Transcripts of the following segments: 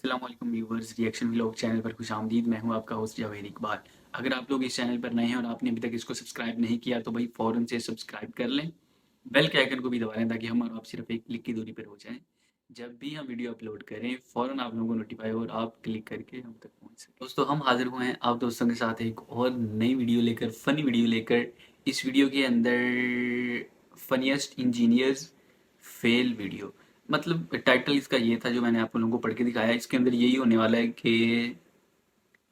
अस्सलामुअलैकुम viewers, reaction vlog channel पर खुशामदीद। मैं हूं आपका होस्ट जावेद इकबाल। अगर आप लोग इस चैनल पर नए हैं और आपने अभी तक इसको सब्सक्राइब नहीं किया तो भाई फ़ौरन से सब्सक्राइब कर लें, बेल के आइकन को भी दबा लें ताकि हम और आप सिर्फ एक क्लिक की दूरी पर हो जाएं। जब भी हम वीडियो अपलोड करें फ़ौरन आप लोगों को नोटिफाई हो और आप क्लिक करके हम तक पहुंच सकें। दोस्तों, हम हाजिर हुए हैं आप दोस्तों के साथ एक और नई वीडियो लेकर, फ़नी वीडियो लेकर। इस वीडियो के अंदर फनीएस्ट इंजीनियर्स फेल वीडियो, मतलब टाइटल इसका ये था जो मैंने आप लोगों को पढ़ के दिखाया। इसके अंदर यही होने वाला है कि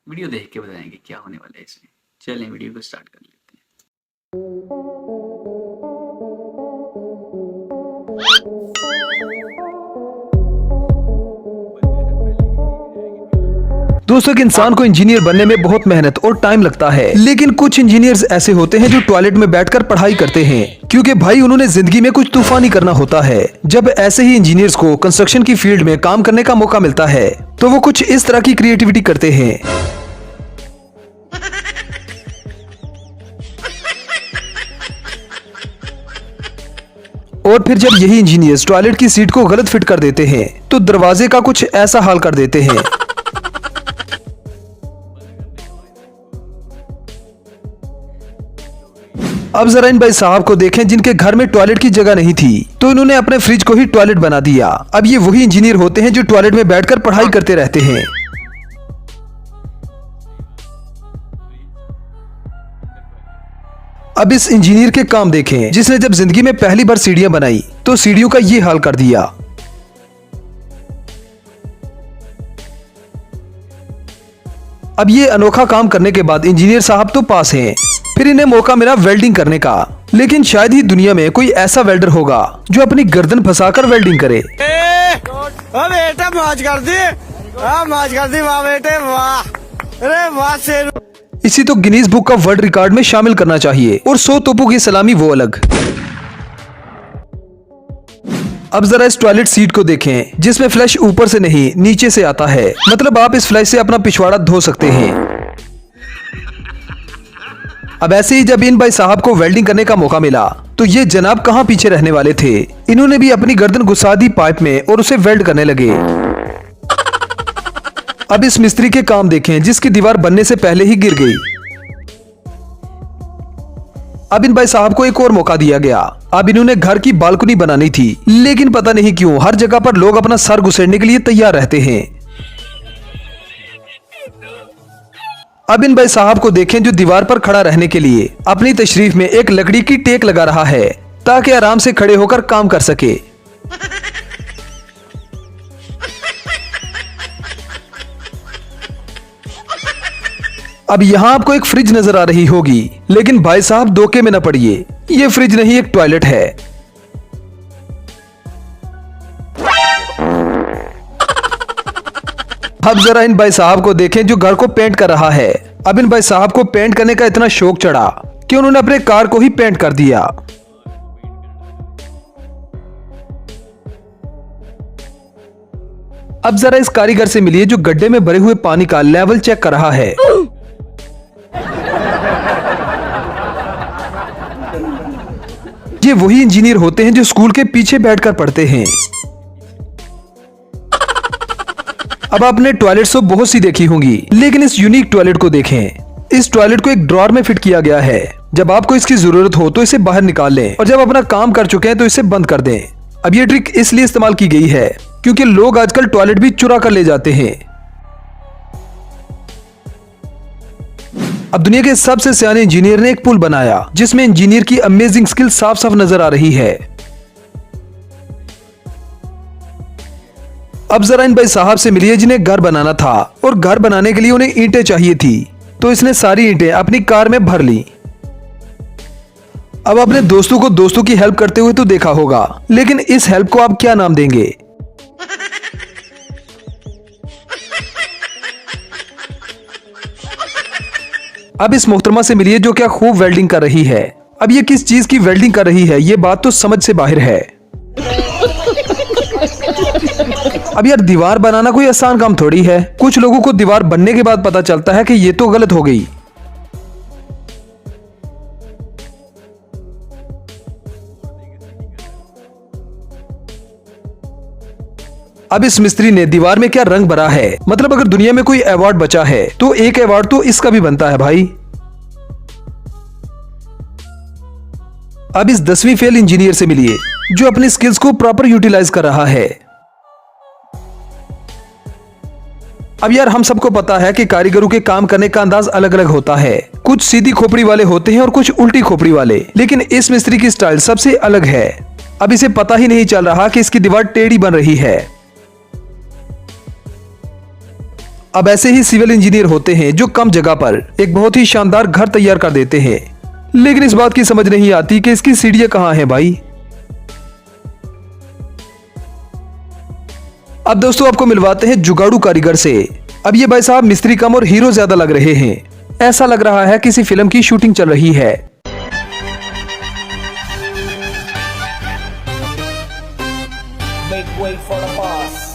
वीडियो देख के बताएंगे क्या होने वाला है इसमें। चलें वीडियो को स्टार्ट कर लेते हैं। दोस्तों, एक इंसान को इंजीनियर बनने में बहुत मेहनत और टाइम लगता है, लेकिन कुछ इंजीनियर्स ऐसे होते हैं जो टॉयलेट में बैठकर पढ़ाई करते हैं, क्योंकि भाई उन्होंने जिंदगी में कुछ तूफानी करना होता है। जब ऐसे ही इंजीनियर्स को कंस्ट्रक्शन की फील्ड में काम करने का मौका मिलता है तो वो कुछ इस तरह की क्रिएटिविटी करते हैं। और फिर जब यही इंजीनियर्स टॉयलेट की सीट को गलत फिट कर देते हैं तो दरवाजे का कुछ ऐसा हाल कर देते हैं। अब जरा इन भाई साहब को देखें जिनके घर में टॉयलेट की जगह नहीं थी, तो इन्होंने अपने फ्रिज को ही टॉयलेट बना दिया। अब ये वही इंजीनियर होते हैं जो टॉयलेट में बैठकर पढ़ाई करते रहते हैं। अब इस इंजीनियर के काम देखें जिसने जब जिंदगी में पहली बार सीढ़ियां बनाई तो सीढ़ियों का ये हाल कर दिया। अब ये अनोखा काम करने के बाद इंजीनियर साहब तो पास हैं, फिर इन्हें मौका मिला वेल्डिंग करने का। लेकिन शायद ही दुनिया में कोई ऐसा वेल्डर होगा जो अपनी गर्दन फंसाकर वेल्डिंग करे। बेटा मौज कर दी, मौज कर दी, वाह बेटे वाह, अरे वाह शेर। इसी तो गिनीज बुक का वर्ल्ड रिकॉर्ड में शामिल करना चाहिए, और 100 तोपों की सलामी वो अलग। अब जरा इस टॉयलेट सीट को देखें जिसमें फ्लैश ऊपर से नहीं नीचे से आता है, मतलब आप इस फ्लैश से अपना पिछवाड़ा धो सकते हैं। अब ऐसे ही जब इन भाई साहब को वेल्डिंग करने का मौका मिला तो ये जनाब कहां पीछे रहने वाले थे। इन्होंने भी अपनी गर्दन घुसा दी पाइप में और उसे वेल्ड करने लगे। अब इस मिस्त्री के काम देखें जिसकी दीवार बनने से पहले ही गिर गई। अब इन भाई साहब को एक और मौका दिया गया। अब इन्होंने घर की बालकनी बनानी थी, लेकिन पता नहीं क्यों हर जगह पर लोग अपना सर घुसेड़ने के लिए तैयार रहते हैं। अब इन भाई साहब को देखें जो दीवार पर खड़ा रहने के लिए अपनी तशरीफ में एक लकड़ी की टेक लगा रहा है ताकि आराम से खड़े होकर काम कर सके। अब यहाँ आपको एक फ्रिज नजर आ रही होगी, लेकिन भाई साहब धोखे में न पड़िए, ये फ्रिज नहीं एक टॉयलेट है। अब जरा इन भाई साहब को देखें जो घर को पेंट कर रहा है। अब इन भाई साहब को पेंट करने का इतना शौक चढ़ा कि उन्होंने अपने कार को ही पेंट कर दिया। अब जरा इस कारीगर से मिलिए जो गड्ढे में भरे हुए पानी का लेवल चेक कर रहा है। ये वही इंजीनियर होते हैं जो स्कूल के पीछे बैठकर पढ़ते हैं। अब आपने टॉयलेट तो बहुत सी देखी होंगी, लेकिन इस यूनिक टॉयलेट को देखें। इस टॉयलेट को एक ड्रॉअर में फिट किया गया है। जब आपको इसकी जरूरत हो तो इसे बाहर निकाल लें, और जब अपना काम कर चुके हैं तो इसे बंद कर दें। अब ये ट्रिक इसलिए इस्तेमाल की गई है क्योंकि लोग आजकल टॉयलेट भी चुरा कर ले जाते हैं। अब दुनिया के सबसे सियाने इंजीनियर ने एक पुल बनाया जिसमें इंजीनियर की अमेजिंग स्किल साफ साफ नजर आ रही है। अब जरा इन भाई साहब से मिलिए जिन्हें घर बनाना था, और घर बनाने के लिए उन्हें ईंटें चाहिए थी, तो इसने सारी ईंटें अपनी कार में भर ली। अब अपने दोस्तों को दोस्तों की हेल्प करते हुए तो देखा होगा, लेकिन इस हेल्प को आप क्या नाम देंगे? अब इस मोहतरमा से मिलिए जो क्या खूब वेल्डिंग कर रही है। अब ये किस चीज की वेल्डिंग कर रही है ये बात तो समझ से बाहर है। अब यार दीवार बनाना कोई आसान काम थोड़ी है। कुछ लोगों को दीवार बनने के बाद पता चलता है कि ये तो गलत हो गई। अब इस मिस्त्री ने दीवार में क्या रंग भरा है, मतलब अगर दुनिया में कोई अवार्ड बचा है तो एक अवार्ड तो इसका भी बनता है भाई। अब इस 10वीं फेल इंजीनियर से मिलिए जो अपनी स्किल्स को प्रॉपर यूटिलाइज कर रहा है। अब यार हम सबको पता है कि कारीगरों के काम करने का अंदाज अलग अलग होता है, कुछ सीधी खोपड़ी वाले होते हैं और कुछ उल्टी खोपड़ी वाले, लेकिन इस मिस्त्री की स्टाइल सबसे अलग है। अब इसे पता ही नहीं चल रहा कि इसकी दीवार टेढ़ी बन रही है। अब ऐसे ही सिविल इंजीनियर होते हैं जो कम जगह पर एक बहुत ही शानदार घर तैयार कर देते हैं, लेकिन इस बात की समझ नहीं आती कि इसकी सीढ़ियां कहां हैं भाई। अब दोस्तों आपको मिलवाते हैं जुगाड़ू कारीगर से। अब ये भाई साहब मिस्त्री कम और हीरो ज्यादा लग रहे हैं। ऐसा लग रहा है किसी फिल्म की शूटिंग चल रही है। Make way for the boss.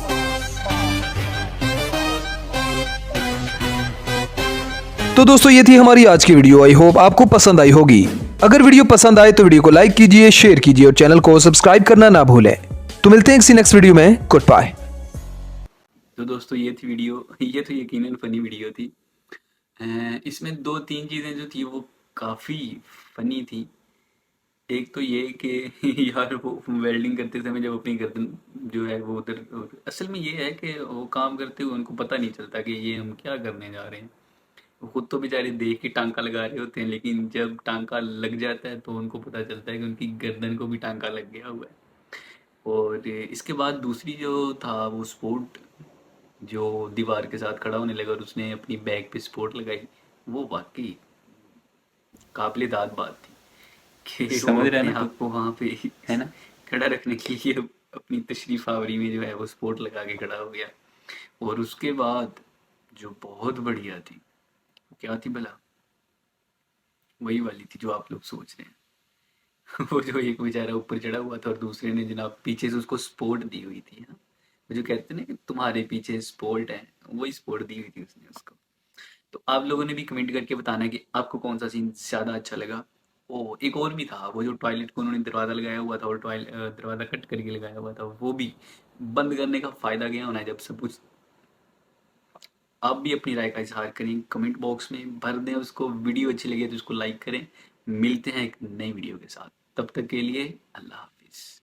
तो दोस्तों ये थी हमारी आज की वीडियो। आई होप आपको पसंद आई होगी। अगर वीडियो पसंद आए तो वीडियो को लाइक कीजिए, शेयर कीजिए और चैनल को सब्सक्राइब करना ना भूलें। तो मिलते हैं किसी नेक्स्ट वीडियो में। Good bye. तो दोस्तों ये थी वीडियो, ये तो यकीनन फनी वीडियो थी। इसमें 2-3 चीज़ें जो थी वो काफ़ी फनी थी। एक तो ये कि यार वो वेल्डिंग करते समय जब अपनी गर्दन जो है वो उधर, असल में ये है कि वो काम करते हुए उनको पता नहीं चलता कि ये हम क्या करने जा रहे हैं। वो खुद तो बेचारे देख के टांका लगा रहे होते हैं, लेकिन जब टांका लग जाता है तो उनको पता चलता है कि उनकी गर्दन को भी टांका लग गया हुआ है। और इसके बाद दूसरी जो था वो स्पोर्ट, जो दीवार के साथ खड़ा होने लगा और उसने अपनी बैग पे सपोर्ट लगाई, वो वाकई काबिले दाद बात थी कि वो समझ रहे हैं अपने ना आप को वहाँ पे है ना खड़ा रखने के लिए अपनी तशरीफ आवरी में जो है वो सपोर्ट लगा के खड़ा हो गया। और उसके बाद जो बहुत बढ़िया थी, क्या थी भला, वही वाली थी जो आप लोग सोच रहे हैं। वो जो एक बेचारा ऊपर चढ़ा हुआ था और दूसरे ने जनाब पीछे से उसको सपोर्ट दी हुई थी। हाँ, वो जो कहते हैं ना कि तुम्हारे पीछे सपोर्ट है, वही सपोर्ट दी हुई थी उसने उसको। तो आप लोगों ने भी कमेंट करके बताना है कि आपको कौन सा सीन ज़्यादा अच्छा लगा। ओ एक और भी था, वो जो टॉयलेट को उन्होंने दरवाज़ा लगाया हुआ था और दरवाज़ा कट करके लगाया हुआ था, वो भी बंद करने का फ़ायदा क्या होना है जब सब कुछ। आप भी अपनी राय का इजहार करें, कमेंट बॉक्स में भर दें उसको। वीडियो अच्छी लगे तो उसको लाइक करें। मिलते हैं एक नई वीडियो के साथ, तब तक के लिए अल्लाह हाफिज़।